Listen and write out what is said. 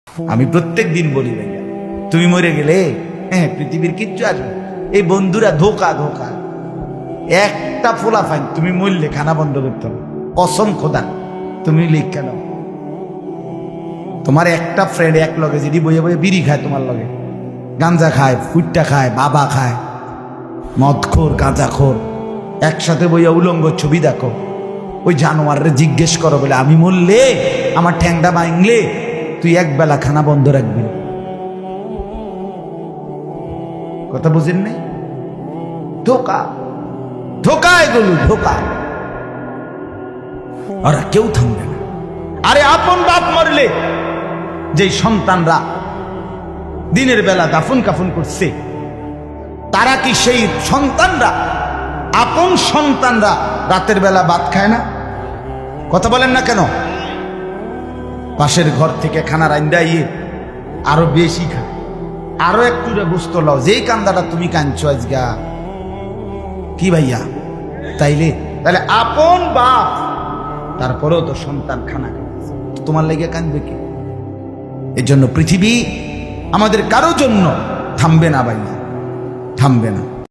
আমি প্রত্যেক দিন বলি ভাইয়া, তুমি মরে গেলে হ্যাঁ পৃথিবীর কিচ্ছু আসবে। এই বন্ধুরা ধোকা ধোকা। একটা ফোলা ফাইন তুমি মরলে খানা বন্ধ করতে হবে, কসম খোদা। তুমি লিখে নাও, তোমার একটা ফ্রেন্ড এক লগে যদি বইয়ে বইয়ে বিড়ি খায়, তোমার লগে গাঞ্জা খায়, ফুটটা খায়, বাবা খায়, মদখোর গাঁজাখোর, একসাথে বইয়া উলঙ্গ ছবি দেখো, ওই জানোয়ারে জিজ্ঞেস করো বলে আমি মরলে আমার ঠ্যাংটা ভাঙলে তুই এক বেলা খানা বন্ধ রাখবি। কথা বুঝেন নাই? ধোকা ধোকা, এগুলো ধোকা। আর কেউ থামবে না। আরে আপন বাপ মরলে যে সন্তানরা দিনের বেলা দাফন কাফন করছে, তারা কি সেই সন্তানরা, আপন সন্তানরা রাতের বেলা ভাত খায় না? কথা বলেন না কেন? পাশের ঘর থেকে খানা রান্দা ইয়ে আরো বেশি খায়, আরো একটু বুঝতে লাও, যেই কান্দাটা তুমি কাঁদছো আজগা কি ভাইয়া, তাহলে আপন বাপ, তারপরেও তো সন্তান খানা খাচ্ছে, তোমার লেগে কাঁদবে কি? এর জন্য পৃথিবী আমাদের কারো জন্য থামবে না ভাইয়া, থামবে না।